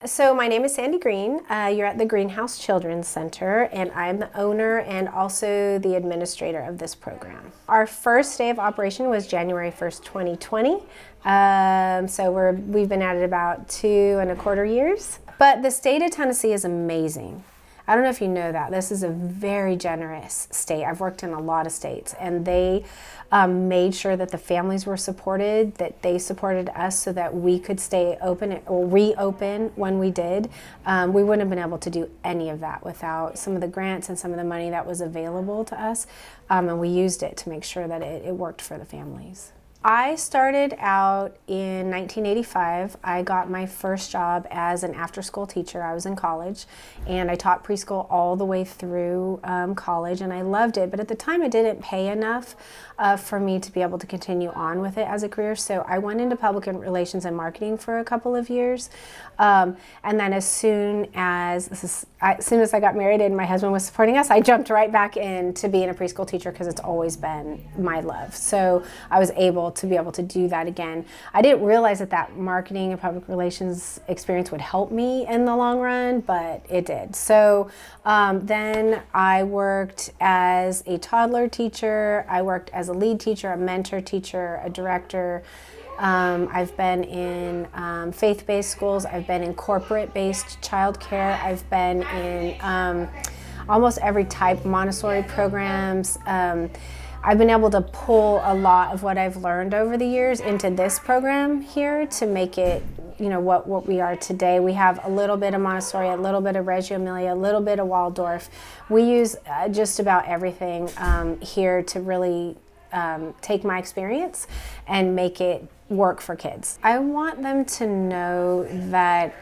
So my name is Sandy Greene. You're at the Greenhouse Children's Center, and I'm the owner and also the administrator of this program. Our first day of operation was January 1st, 2020. So we've been at it about 2.25 years. But the state of Tennessee is amazing. I don't know if you know that. This is a very generous state. I've worked in a lot of states, and they made sure that the families were supported, that they supported us so that we could stay open or reopen when we did. We wouldn't have been able to do any of that without some of the grants and some of the money that was available to us, and we used it to make sure that it worked for the families. I started out in 1985. I got my first job as an after-school teacher. I was in college, and I taught preschool all the way through college, and I loved it. But at the time, it didn't pay enough for me to be able to continue on with it as a career. So I went into public relations and marketing for a couple of years, and then as soon as I got married and my husband was supporting us, I jumped right back into being a preschool teacher because it's always been my love. So I was able to do that again. I didn't realize that marketing and public relations experience would help me in the long run, but it did. So then I worked as a toddler teacher. I worked as a lead teacher, a mentor teacher, a director. I've been in faith-based schools. I've been in corporate-based childcare. I've been in almost every type of Montessori programs. I've been able to pull a lot of what I've learned over the years into this program here to make it, what we are today. We have a little bit of Montessori, a little bit of Reggio Emilia, a little bit of Waldorf. We use just about everything here to really take my experience and make it work for kids. I want them to know that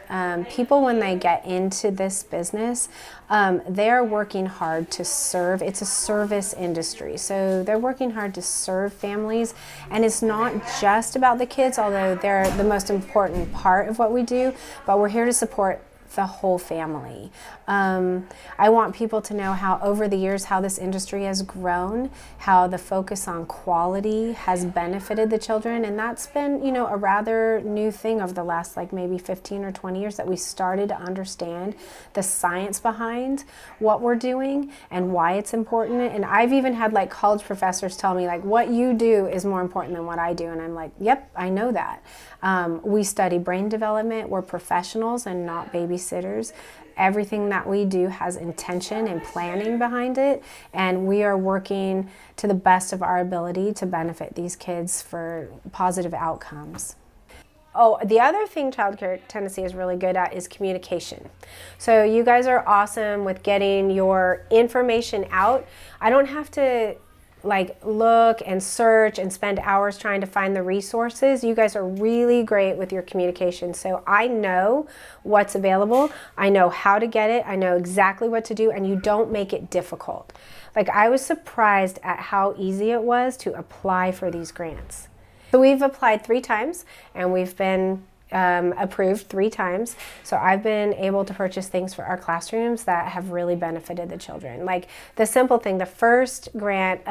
people, when they get into this business, they're working hard to serve. It's a service industry, so they're working hard to serve families, and it's not just about the kids, although they're the most important part of what we do, but we're here to support the whole family. I want people to know how over the years how this industry has grown, how the focus on quality has benefited the children, and that's been a rather new thing over the last maybe 15 or 20 years, that we started to understand the science behind what we're doing and why it's important. And I've even had college professors tell me what you do is more important than what I do, and I'm like, yep, I know that. We study brain development. We're professionals and not babysitters. Everything that we do has intention and planning behind it, and we are working to the best of our ability to benefit these kids for positive outcomes. Oh, the other thing Childcare Tennessee is really good at is communication. So you guys are awesome with getting your information out. I don't have to look and search and spend hours trying to find the resources. You guys are really great with your communication. So I know what's available. I know how to get it. I know exactly what to do, and you don't make it difficult. I was surprised at how easy it was to apply for these grants. So we've applied 3 times, and we've been approved 3 times. So I've been able to purchase things for our classrooms that have really benefited the children. The simple thing, the first grant,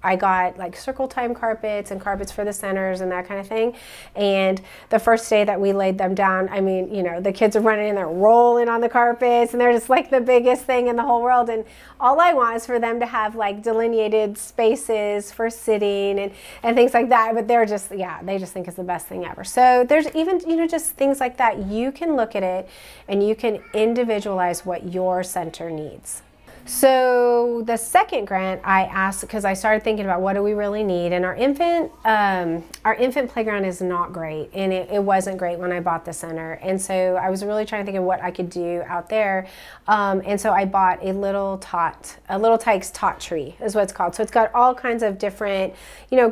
I got circle time carpets and carpets for the centers and that kind of thing. And the first day that we laid them down, I mean, the kids are running and they're rolling on the carpets, and they're just the biggest thing in the whole world. And all I want is for them to have delineated spaces for sitting and things like that. But they're just, they just think it's the best thing ever. So there's even, just things like that. You can look at it and you can individualize what your center needs. So the second grant I asked, because I started thinking about what do we really need, and our infant playground is not great, and it wasn't great when I bought the center, and so I was really trying to think of what I could do out there, and so I bought a Little Tykes Tot Tree is what it's called. So it's got all kinds of different,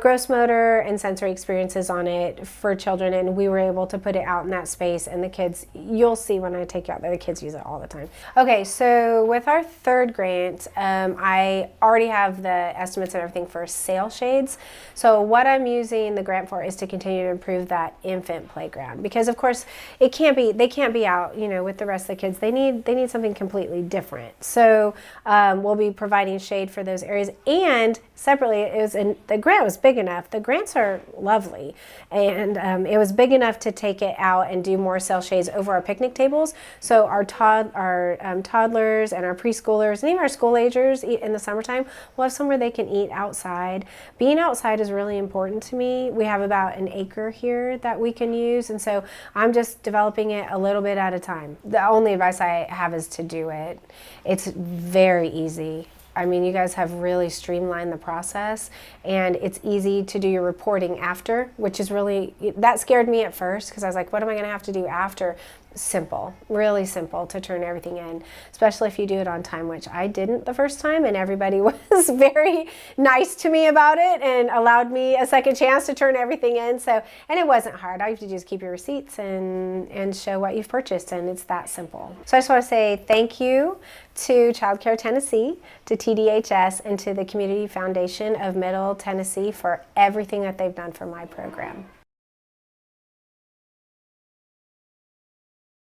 gross motor and sensory experiences on it for children, and we were able to put it out in that space, and the kids, you'll see when I take you out there, the kids use it all the time. Okay, so with our third grant, grant, I already have the estimates and everything for sail shades. So what I'm using the grant for is to continue to improve that infant playground, because of course they can't be out, you know, with the rest of the kids. They need something completely different. So we'll be providing shade for those areas, and separately, the grant was big enough. The grants are lovely, and it was big enough to take it out and do more sail shades over our picnic tables. So our toddlers and our preschoolers and even our school agers in the summertime will have somewhere they can eat outside. Being outside is really important to me. We have about an acre here that we can use, and so I'm just developing it a little bit at a time. The only advice I have is to do it. It's very easy. I mean, you guys have really streamlined the process, and it's easy to do your reporting after, which is really, that scared me at first, because I was like, what am I going to have to do after? Simple, really simple to turn everything in, especially if you do it on time, which I didn't the first time, and everybody was very nice to me about it and allowed me a second chance to turn everything in. So, and it wasn't hard. All you have to do is keep your receipts and show what you've purchased, and it's that simple. So I just want to say thank you to Child Care Tennessee, to TDHS, and to the Community Foundation of Middle Tennessee for everything that they've done for my program.